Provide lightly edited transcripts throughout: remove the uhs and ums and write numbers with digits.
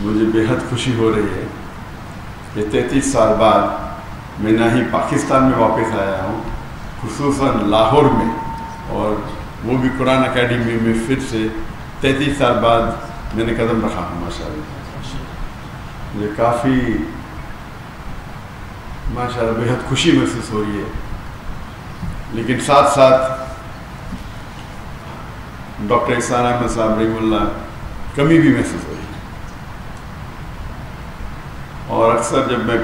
مجھے بےحد خوشی ہو رہی ہے کہ 33 سال بعد میں نہ ہی پاکستان میں واپس آیا ہوں، خصوصاً لاہور میں، اور وہ بھی قرآن اکیڈمی میں پھر سے 33 سال بعد میں نے قدم رکھا ہوں۔ ماشاء اللہ مجھے کافی ماشاء اللہ بےحد خوشی محسوس ہو رہی ہے، لیکن ساتھ ساتھ ڈاکٹر احسان احمد صاحب رحمہ اللہ کمی بھی محسوس ہو رہی ہے۔ اور اکثر جب میں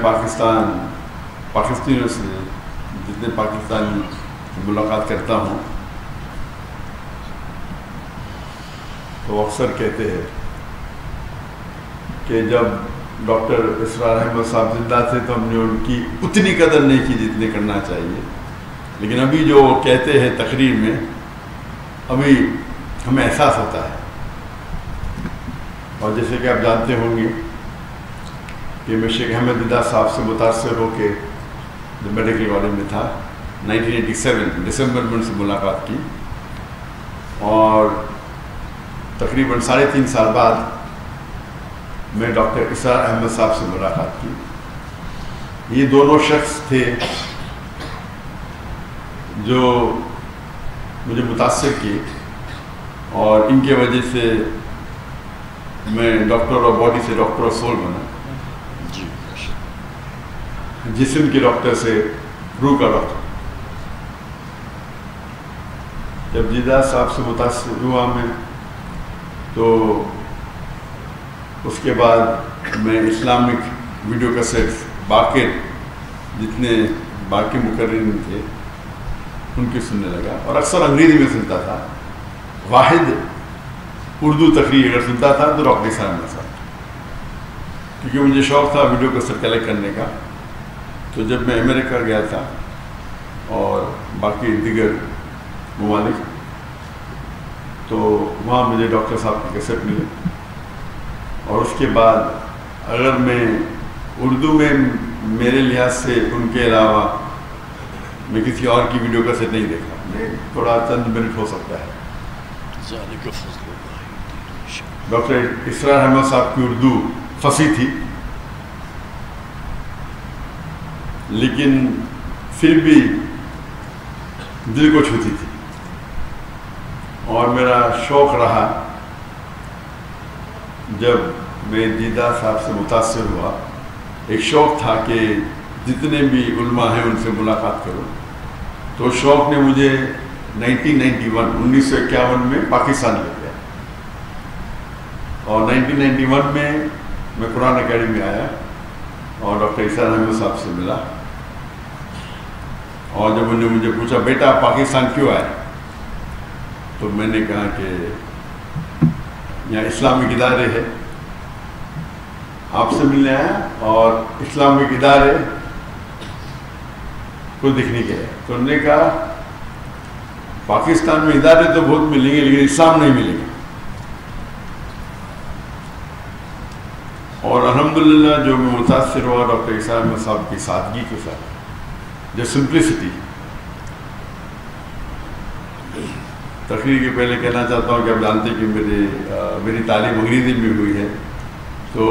پاکستانیوں سے جتنے پاکستانی ملاقات کرتا ہوں تو اکثر کہتے ہیں کہ جب ڈاکٹر اسرار احمد صاحب زندہ تھے تو ہم نے ان کی اتنی قدر نہیں کی جتنی کرنا چاہیے، لیکن ابھی جو وہ کہتے ہیں تقریر میں ابھی ہمیں احساس ہوتا ہے۔ اور جیسے کہ آپ جانتے ہوں گے کہ میں شیخ احمد دیدار صاحب سے متاثر ہو کے جو میڈیکل کالج میں تھا 1987 دسمبر میں ان سے ملاقات کی، اور تقریباً 3.5 سال بعد میں ڈاکٹر اسرار احمد صاحب سے ملاقات کی۔ یہ دونوں شخص تھے جو مجھے متاثر کیے، اور ان کی وجہ سے میں ڈاکٹر آف باڈی سے ڈاکٹر آف سول بنا، جسم کے ڈاکٹر سے روح کا ڈاکٹر۔ جب دیدار صاحب سے متاثر ہوا میں تو اس کے بعد میں اسلامک ویڈیو کیسٹس باقی جتنے باقی مقررین تھے ان کی سننے لگا، اور اکثر انگریزی میں سنتا تھا۔ واحد اردو تقریر اگر سنتا تھا تو ڈاکٹر احسان احمد صاحب، کیونکہ مجھے شوق تھا ویڈیو کیسٹ کلیکٹ کرنے کا۔ تو جب میں امریکہ گیا تھا اور باقی دیگر ممالک، تو وہاں مجھے ڈاکٹر صاحب کی کیسٹ ملے، اور اس کے بعد اگر میں اردو میں میرے لحاظ سے ان کے علاوہ میں کسی اور کی ویڈیو کیسٹ نہیں دیکھا، میں تھوڑا چند منٹ ہو سکتا ہے۔ ڈاکٹر اسرار احمد صاحب کی اردو فصیح تھی، لیکن پھر بھی دل کو چھوتی تھی، اور میرا شوق رہا جب میں دیدار صاحب سے متاثر ہوا، ایک شوق تھا کہ جتنے بھی علماء ہیں ان سے ملاقات کروں۔ تو شوق نے مجھے 1951 میں پاکستان لے گیا، اور 1991 میں قرآن اکیڈمی میں آیا اور ڈاکٹر احسان احمد صاحب سے ملا، اور جب انہوں نے مجھے پوچھا بیٹا پاکستان کیوں آئے، تو میں نے کہا کہ یہاں اسلامک ادارے ہے، آپ سے ملنے آیا، اور اسلامک ادارے کو دیکھنے کے ہے۔ تو انہوں نے کہا پاکستان میں ادارے تو بہت ملیں گے لیکن اسلام نہیں ملیں گے، اور الحمدللہ جو میں متاثر ہوا ڈاکٹر احسان احمد صاحب کی سادگی کے ساتھ، جو سمپلسٹی۔ تقریر کے پہلے کہنا چاہتا ہوں کہ آپ جانتے ہیں کہ میری تعلیم انگریزی میں ہوئی ہے، تو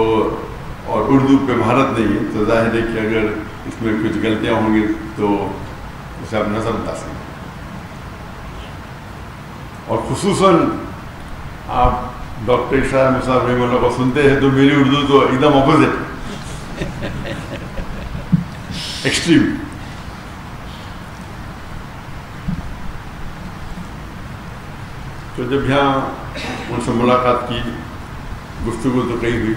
اور اردو پہ مہارت نہیں ہے، تو ظاہر ہے کہ اگر اس میں کچھ غلطیاں ہوں گی تو اسے آپ نظر انداز کریں، اور خصوصاً آپ ڈاکٹر اسرار احمد صاحب رحمہ اللہ کو سنتے ہیں تو میری اردو تو ایک دم اپوزٹ، ایکسٹریم۔ تو جب یہاں ان سے ملاقات کی، گفتگو تو کئی ہوئی،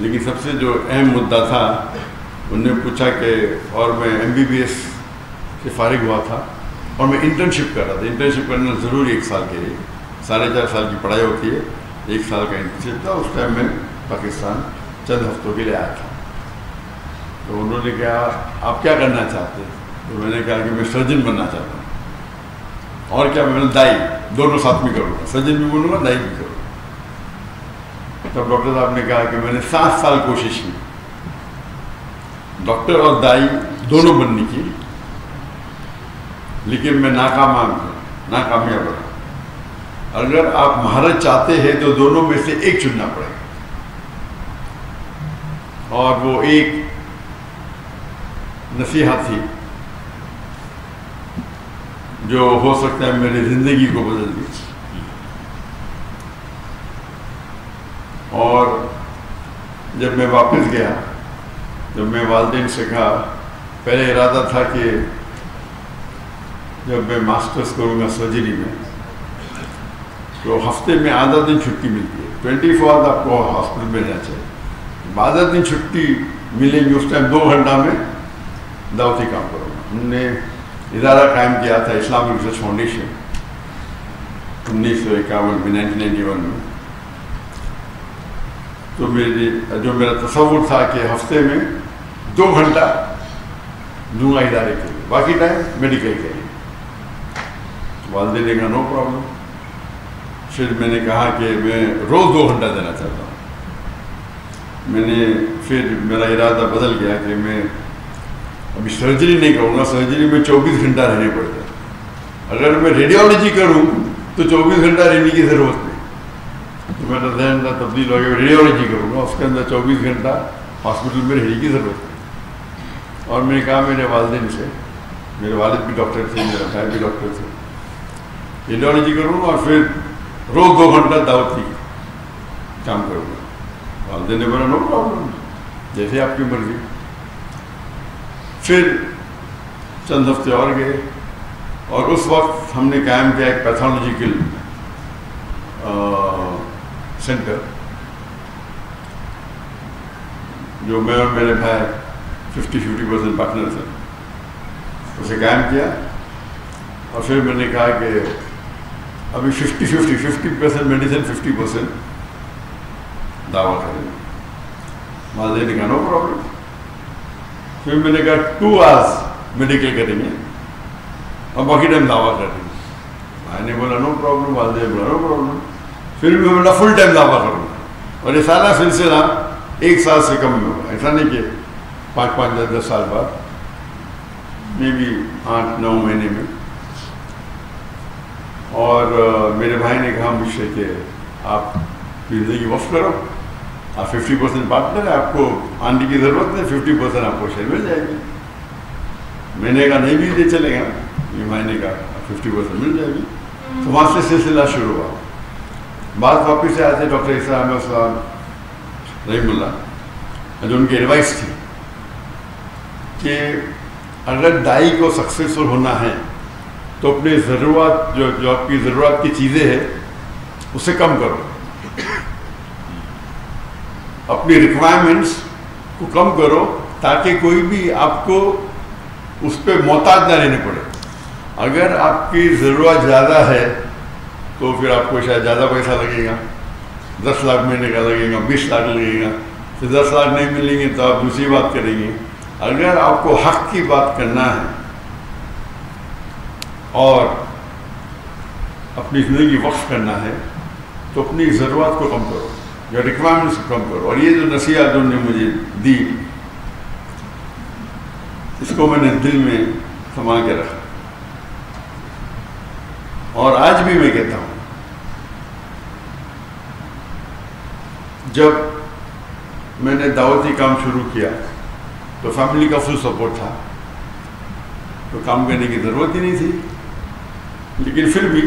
لیکن سب سے جو اہم مدعا تھا، انہوں نے پوچھا کہ، اور میں MBBS سے فارغ ہوا تھا اور میں انٹرنشپ کر رہا تھا۔ انٹرنشپ کرنا ضروری 1 سال کے لیے، 4.5 سال کی پڑھائی ہوتی ہے، 1 سال کا انٹرنشپ تھا۔ اس ٹائم میں پاکستان چند ہفتوں کے لیے آیا تھا، تو انہوں نے کہا آپ کیا کرنا چاہتے ہیں؟ تو میں نے کہا کہ میں سرجن بننا چاہتا ہوں، اور کیا، میں نے دائی دونوں ساتھ میں کروں گا، سرجن بھی بنوں گا دائی بھی کروں گا۔ تب ڈاکٹر صاحب نے کہا کہ میں نے 7 سال کوشش کی ڈاکٹر اور دائی دونوں بننے کی، لیکن میں ناکامیاب رہا۔ اگر آپ مہارت چاہتے ہیں تو دونوں میں سے ایک چننا پڑے گا، اور وہ ایک نصیحت تھی جو ہو سکتا ہے میری زندگی کو بدل دی. اور جب میں واپس گیا، جب میں والدین سے کہا، پہلے ارادہ تھا کہ جب میں ماسٹرز کروں گا سرجری میں تو ہفتے میں آدھا دن چھٹی ملتی ہے، 24 آپ کو ہاسپٹل میں رہنا چاہیے. آدھا دن چھٹی ملیں گی، اس ٹائم 2 گھنٹہ میں دعوتی کام کروں گا. ہم نے ادارہ قائم کیا تھا اسلامک ریسرچ فاؤنڈیشن 1951 میں، 1991 میں. تو جو میرا تصور تھا کہ ہفتے میں 2 گھنٹہ دوں گا ادارے کے لیے، باقی ٹائم میڈیکل کے لیے. والدین نے کہا نو پرابلم. پھر میں نے کہا کہ میں روز 2 گھنٹہ دینا چاہتا ہوں. پھر میرا ارادہ بدل گیا کہ میں ابھی سرجری نہیں کروں گا. سرجری میں 24 گھنٹہ رہنے پڑتا ہے. اگر میں ریڈیولوجی کروں تو 24 گھنٹہ رہنے کی ضرورت نہیں. تو میرا ذہن تبدیل ہو گیا، ریڈیولوجی کروں گا، اس کے اندر 24 گھنٹہ ہاسپٹل میں رہنے کی ضرورت ہے. اور میں نے کہا میرے والدین سے، میرے والد بھی ڈاکٹر تھے، میرے بھائی بھی ڈاکٹر تھے، ریڈیولوجی کروں گا اور پھر روز 2 گھنٹہ دعوتی کام کروں گا. والدین نے بولا نو پرابلم، جیسے آپ کی مرضی. پھر چند ہفتے اور گئے اور اس وقت ہم نے قائم کیا ایک پیتھولوجیکل سینٹر، جو میں اور میرے بھائی 50-50% پارٹنر تھے، اسے قائم کیا. اور پھر میں نے کہا کہ ابھی 50% میڈیسن، 50% دعویٰ کریں گے. والدین نے کہا نو پرابلم. پھر میں نے کہا 2 آورس میڈیکل کریں گے اور باقی ٹائم دعویٰ کریں گے. بھائی نے بولا نو پرابلم، والدین نے بولا نو پرابلم. پھر میں بولا فل ٹائم دعویٰ کروں گا. اور یہ سارا سلسلہ 1 سال سے کم میں ہوگا. ایسا نہیں کہ 5-10 سال بعد، میں بھی 8-9 مہینے میں. اور میرے بھائی نے کہا مجھ سے کہ آپ زندگی وقف کرو، آپ 50% پارٹنر ہے، آپ کو آنے کی ضرورت نہیں، 50% آپ کو شیئر مل جائے گی. میں نے کہا نہیں بھی دے چلے گا. یہ بھائی نے کہا 50% مل جائے گی. تو وہاں سے سلسلہ شروع ہوا. بات واپس سے آتے ڈاکٹر عیسیٰ احمد صاحب رحم اللہ، جو ان کی ایڈوائس تھی کہ اگر دائی کو سکسیسفل ہونا ہے تو اپنی ضرورت جو آپ کی ضرورت کی چیزیں ہیں اسے کم کرو، اپنی ریکوائرمنٹس کو کم کرو تاکہ کوئی بھی آپ کو اس پہ محتاج نہ رہنے پڑے. اگر آپ کی ضرورت زیادہ ہے تو پھر آپ کو شاید زیادہ پیسہ لگے گا، 10 لاکھ مہینے کا لگے گا، 20 لاکھ لگے گا. پھر 10 لاکھ نہیں ملیں گے تو آپ دوسری بات کریں گے. اگر آپ کو حق کی بات کرنا ہے اور اپنی زندگی وقف کرنا ہے تو اپنی ضرورت کو کم کرو یا ریکوائرمنٹس کو کم کرو. اور یہ جو نصیحت انہوں نے مجھے دی، اس کو میں نے دل میں سنبھال کے رکھا. اور آج بھی میں کہتا ہوں، جب میں نے دعوتی کام شروع کیا تو فیملی کا فل سپورٹ تھا، تو کام کرنے کی ضرورت ہی نہیں تھی. لیکن پھر بھی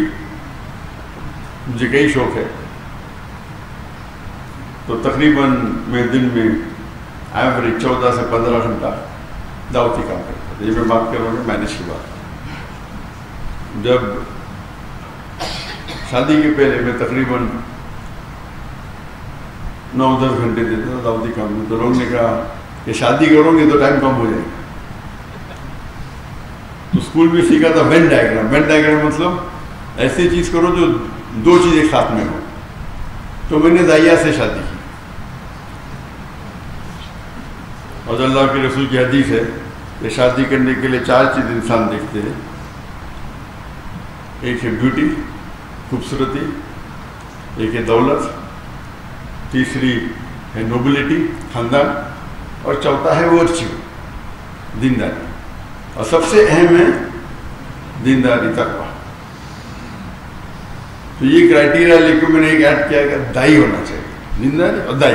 مجھے کئی شوق ہے، تو تقریباً میں دن میں ایوریج 14 سے 15 گھنٹہ دعوتی کام کرتا تھا. یہ میں بات کر رہا ہوں مینج کی بات. جب شادی کے پہلے میں تقریباً 9-10 گھنٹے دیتا تھا دعوتی کام میں. تو لوگوں نے کہا کہ شادی کرو گے تو ٹائم کم ہو جائے گا. تو اسکول میں سیکھا تھا وین ڈائیگرام. وین ڈائیگرام مطلب ایسی چیز کرو جو 2 چیز ایک ساتھ میں ہو. تو میں نے دائیا سے شادی کی. اور اللہ کے رسول کی حدیث ہے کہ شادی کرنے کے لیے 4 چیز انسان دیکھتے ہیں. ایک ہے بیوٹی، خوبصورتی، ایک ہے دولت، تیسری ہے نوبلٹی، خاندان، اور چوتھا ہے ورچو، دینداری. اور سب سے اہم ہے دینداری، تقویٰ. تو یہ کرائٹیریا لے کے میں نے ایک ایڈ کیا کہ دائی ہونا چاہیے، دینداری اور دائی.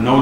9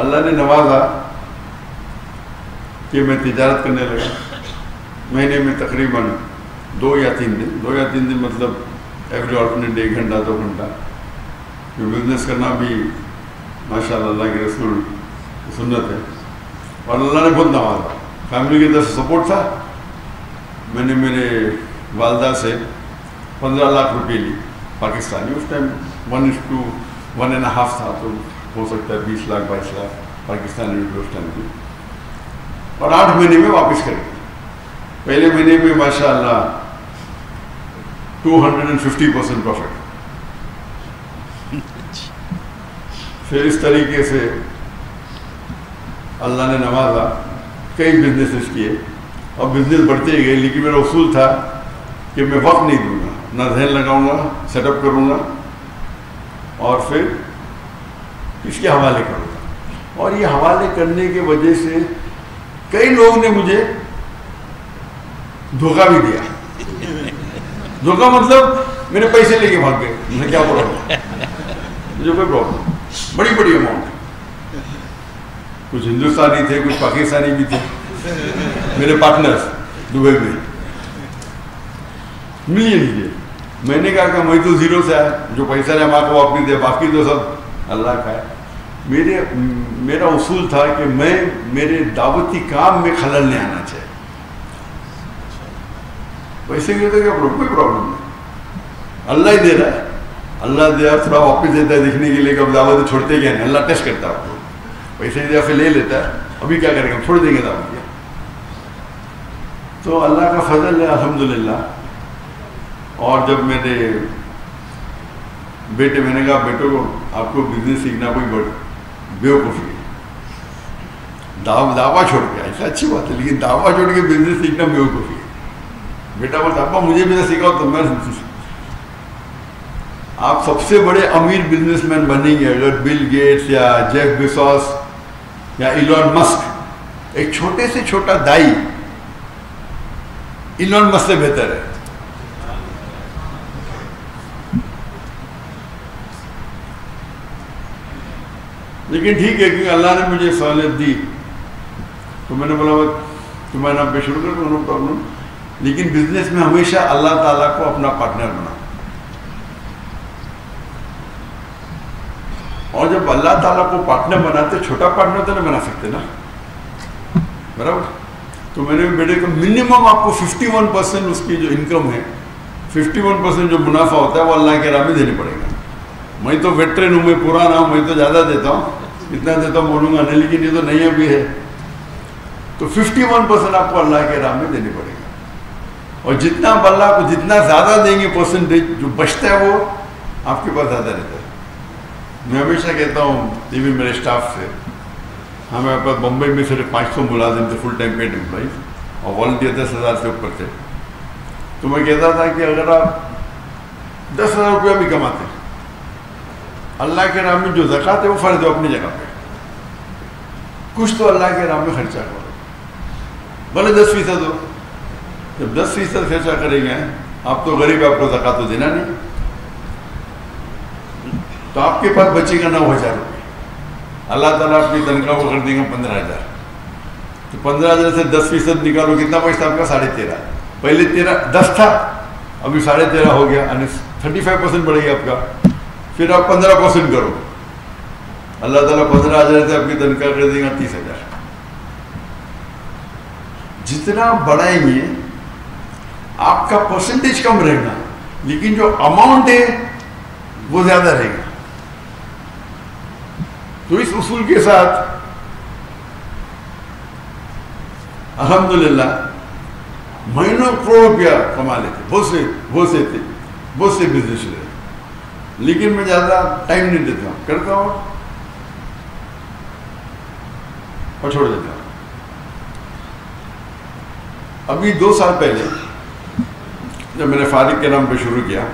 اللہ نے نوازا کہ میں تجارت کرنے لگا. مہینے میں تقریباً 2 یا 3 دن مطلب ایوری آلٹرنیٹ ڈے 1 گھنٹہ 2 گھنٹہ بزنس کرنا بھی ماشاء اللہ کے رسول کی سنت ہے. اور اللہ نے بہت نوازا. فیملی کی طرف سے سپورٹ تھا. میں نے میرے والدہ سے 15 لاکھ روپے لی پاکستانی. اس ٹائم 1:1.5 تھا, تو ہو سکتا ہے 20 لاکھ 22 لاکھ پاکستانی روپے اس ٹائم کی. اور 8 مہینے میں واپس کر دی. پہلے مہینے میں ماشاء اللہ 250% پروفٹ. پھر اس طریقے سے اللہ نے نوازا, کئی بزنسز کیے اور بزنس بڑھتے ہی گئے. لیکن میرا اصول تھا کہ میں وقت نہیں دوں گا, نہ ذہن لگاؤں گا, سیٹ اپ کروں گا اور پھر اس کے حوالے کروں گا. اور یہ حوالے کرنے کی وجہ سے کئی لوگوں نے مجھے دھوکہ بھی دیا. دھوکہ مطلب میرے پیسے لے کے بھاگ گئے. مجھے کیا پرابلم, مجھے کوئی پرابلم. بڑی بڑی اماؤنٹ, کچھ ہندوستانی تھے, کچھ پاکستانی بھی تھے. میرے پارٹنرز دبئی میں ملین لیے. میں نے کہا کہ میں تو زیرو سے آیا, جو پیسہ ہے ماں کو واپس دے, باقی تو سب اللہ کا ہے. میرا اصول تھا کہ میں میرے دعوتی کام میں خلل نہیں آنا چاہیے. پیسے کی تو کیا کوئی پرابلم نہیں, اللہ ہی دے رہا ہے. اللہ دے تھوڑا واپس دیتا ہے دیکھنے کے لیے کہ اب دعوت چھوڑتے کیا نہیں. اللہ ٹیسٹ کرتا ہے آپ کو. پیسے دیا پھر لے لیتا ہے, ابھی کیا کریں گے, چھوڑ دیں گے دعوت. تو اللہ کا فضل ہے الحمدللہ. اور جب میرے بیٹے, میں نے کہا بیٹوں کو آپ کو بزنس سیکھنا کوئی بیوقوفی ہے. دعویٰ چھوڑ کے, ایسا اچھی بات ہے, لیکن دعویٰ چھوڑ کے بزنس سیکھنا بیوقوفی ہے. بیٹا بولتا ابا مجھے بھی نہ سکھاؤ. تو میں آپ سب سے بڑے امیر بزنس مین بنیں گے اگر بل گیٹس یا جیف بیزوس یا ایلون مسک, ایک چھوٹے سے چھوٹا دائی ایلون مسک سے بہتر ہے. لیکن ٹھیک ہے, کیونکہ اللہ نے مجھے سہولت دی تو میں نے بولا تمہارے نام پہ شروع کر دو, نو پرابلم. لیکن بزنس میں ہمیشہ اللہ تعالیٰ کو اپنا پارٹنر بنا. اور جب اللہ تعالیٰ کو پارٹنر بناتے, چھوٹا پارٹنر تو نہیں بنا سکتے نا, برابر. تو میں نے بیٹے کو منیمم آپ کو 51% اس کی جو انکم ہے, 51% جو منافع ہوتا ہے وہ اللہ کے راہ میں دینے پڑے گا. میں تو ویٹرن ہوں, میں پرانا ہوں, میں تو زیادہ دیتا ہوں, اتنا دیتا ہوں بولوں گا نہیں, لیکن یہ تو نہیں ابھی ہے. تو 51% آپ کو اللہ کے راہ میں دینے پڑے گا. اور جتنا اللہ کو جتنا زیادہ دیں گے پرسنٹیج جو بچتا ہے وہ آپ کے پاس زیادہ رہتا ہے. میں ہمیشہ کہتا ہوں ایون میرے اسٹاف سے, ہمارے پاس بمبئی میں صرف 500 ملازم تھے, فل ٹائم پیڈ امپلائیز, اور والنٹیئر 10,000 سے اوپر تھے. تو میں کہتا تھا کہ اگر آپ 10,000 روپیہ بھی کماتے, اللہ کے راہ میں جو زکوٰۃ ہے وہ فرض ہے اپنی جگہ پہ, کچھ تو اللہ کے راہ میں خرچہ کرو, بھلے 10% ہو. جب 10% خرچہ کریں گے آپ تو غریب, آپ کو زکوٰۃ تو دینا نہیں, تو آپ کے پاس بچے گا 9,000 روپئے. اللہ تعالیٰ اپنی تنخواہ کو کر دیں گے 15,000. تو 15,000 سے 10% نکالو, کتنا پیسہ آپ کا؟ 13.5. پہلے 10 تھا, ابھی 13.5 ہو گیا, یعنی 35% بڑھے گا آپ کا. پھر آپ 15% کرو, اللہ تعالیٰ 15,000 سے آپ کی تنخواہ کر دیں گا 30,000. جتنا بڑھائیں گے آپ کا پرسنٹیج کم رہے گا, لیکن جو اماؤنٹ ہے وہ زیادہ رہے گا. تو اس اصول کے ساتھ الحمدللہ مہینوں کروڑ روپیہ کما لیتے, بہت سے بزنس رہے. لیکن میں زیادہ ٹائم نہیں دیتا ہوں, کرتا ہوں اور چھوڑ دیتا ہوں. ابھی 2 سال پہلے جب میں نے فارغ کے نام پہ شروع کیا,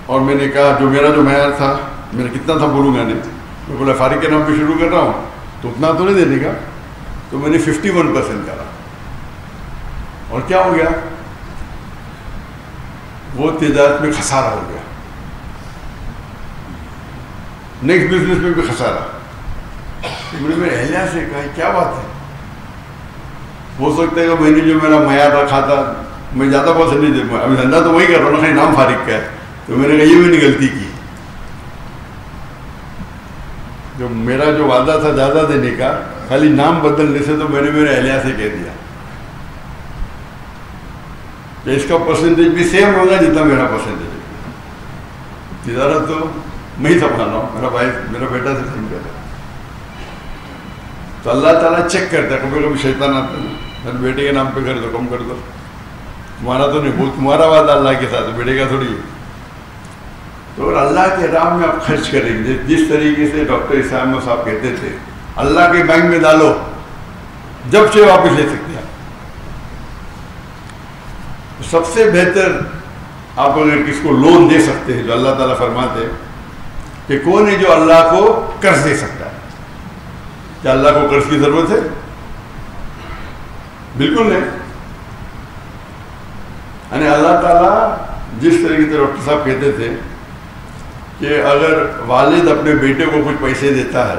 اور میں نے کہا جو معیار تھا, میں نے کتنا تھا بولوں گا نہیں, میں بولا فارغ کے نام پہ شروع کر رہا ہوں تو اتنا تو نہیں دینے کا. تو میں نے 51% کرا, اور کیا ہو گیا, وہ تجارت میں خسارہ ہو گیا. نیکسٹ بزنس میں بھی خسارہ. میں نے میرے اہلیہ سے کہا کیا بات ہے؟ ہو سکتا ہے کہ میں نے جو میرا معیار رکھا تھا میں زیادہ پیسے نہیں دے پایا. ابھی دھندا تو وہی کر رہا ہوں نا, نام فارغ کا ہے. تو میں نے کہا یہ میں نے غلطی کی. جو میرا جو وعدہ تھا زیادہ دینے کا, خالی نام بدلنے سے, تو میں نے میرے اہلیہ سے کہہ دیا کہ اس کا پرسنٹیج بھی سیم ہوگا جتنا میرا پرسنٹیج ہے. تجارت تو میں ہی سنبھال رہا ہوں, میرا بھائی میرا بیٹا سے سن کر. تو اللہ تعالیٰ چیک کرتا ہے. کبھی کبھی شیطان آتا ہے, میرے بیٹے کے نام پہ کر دو, کم کر دو, تمہارا تو نہیں, وہ تمہارا وعدہ اللہ کے ساتھ, بیٹے کا تھوڑی ہے. تو اگر اللہ کے راہ میں آپ خرچ کریں گے, جس طریقے سے ڈاکٹر اسامہ صاحب کہتے تھے اللہ کے بینک میں ڈالو, جب سے واپس لے سکتے ہیں. سب سے بہتر آپ اگر کس کو لون دے سکتے ہیں, جو اللہ تعالیٰ فرماتے ہیں کہ کون ہے جو اللہ کو قرض دے سکتا ہے. کیا اللہ کو قرض کی ضرورت ہے؟ بالکل نہیں. یعنی اللہ تعالیٰ جس طریقے سے ڈاکٹر صاحب کہتے تھے کہ اگر والد اپنے بیٹے کو کچھ پیسے دیتا ہے,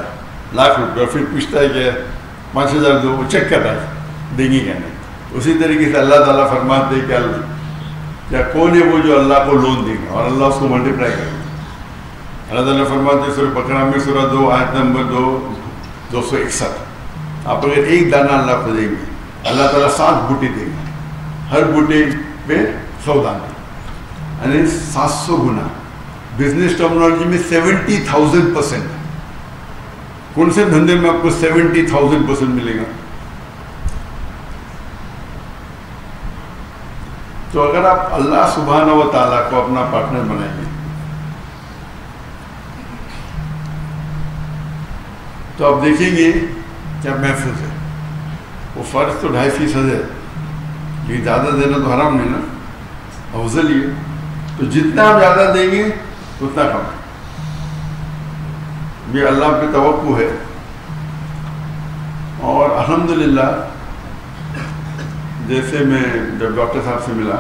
₹1,00,000, پھر پوچھتا ہے کہ 5,000 دو, وہ چیک کر رہا ہے دیں گی کیا نہیں. اسی طریقے سے اللہ تعالیٰ فرماتے ہیں کہ کیا کون ہے وہ جو اللہ کو لون دے گا, اور اللہ اس کو ملٹیپلائی کرے گا. اللہ تعالیٰ فرماتے ہیں سورہ بقرہ میں سورہ 2 آیت نمبر 261, آپ اگر ایک دانہ اللہ کو دیں گے, اللہ تعالیٰ 7 بوٹی دیں گے, ہر بوٹی پہ 100 دانے, یعنی 700 گنا. بزنس ٹرمنالوجی میں 70,000%. کون سے دھندے میں آپ کو 70,000% ملے گا؟ تو اگر آپ اللہ سبحانہ و تعالیٰ کو اپنا پارٹنر بنائیں گے تو آپ دیکھیں گے کیا محفوظ ہے. وہ فرض تو 2.5% ہے, لیکن زیادہ دینا تو حرام نہیں نا, افضل ہی ہے. تو جتنا آپ زیادہ دیں گے اتنا کم ہے. یہ اللہ پہ توقع ہے. اور الحمدللہ جیسے میں جب ڈاکٹر صاحب سے ملا,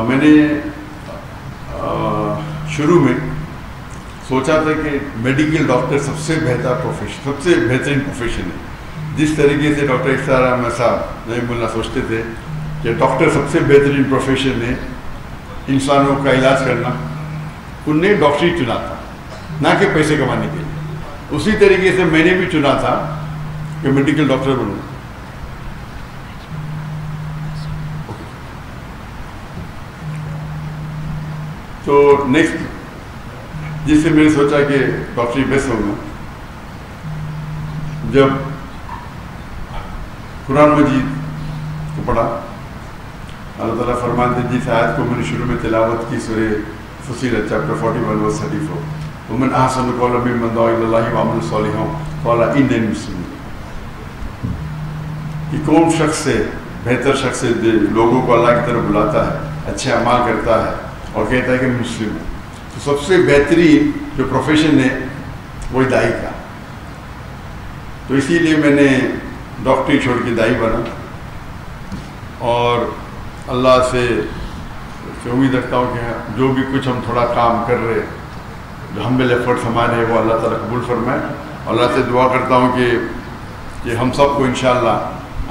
میں نے شروع میں سوچا تھا کہ میڈیکل ڈاکٹر سب سے بہتر پروفیشن, سب سے بہترین پروفیشن ہے. جس طریقے سے ڈاکٹر اختیار احمد صاحب رحمہ اللہ سوچتے تھے کہ ڈاکٹر سب سے بہترین پروفیشن ہے انسانوں کا علاج کرنا, ان نے ڈاکٹری چنا تھا نہ کہ پیسے کمانے کے لیے. اسی طریقے سے میں نے بھی چنا تھا کہ میڈیکل ڈاکٹر بنوں. تو نیکسٹ جس سے میں نے سوچا کہ ڈاکٹری بیسٹ ہوگا, جب قرآن مجید کو پڑھا, اللہ تعالیٰ فرماتے جس آیت کو میں نے شروع میں تلاوت کی سورہ فصیلت چیپٹر 41 ورس 34, ومن احسن قولا ممن دعا الی اللہ وعمل صالحا قال انی من المسلمین. کہ کون شخص سے بہتر شخص ہے لوگوں کو اللہ کی طرف بلاتا ہے, اچھے اعمال کرتا ہے اور کہتا ہے کہ میں مسلم ہوں. تو سب سے بہترین جو پروفیشن ہے وہ دائی کا. تو اسی لیے میں نے ڈاکٹری چھوڑ کے دائی بنا, اور اللہ سے امید رکھتا ہوں کہ جو بھی کچھ ہم تھوڑا کام کر رہے, جو ہمبل ایفرٹس ہمارے وہ اللہ تعالیٰ قبول فرمائے. اللہ سے دعا کرتا ہوں کہ ہم سب کو انشاءاللہ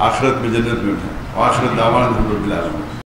آخرت میں جنت میں اٹھائیں. آخرت دعوانا الحمدللہ.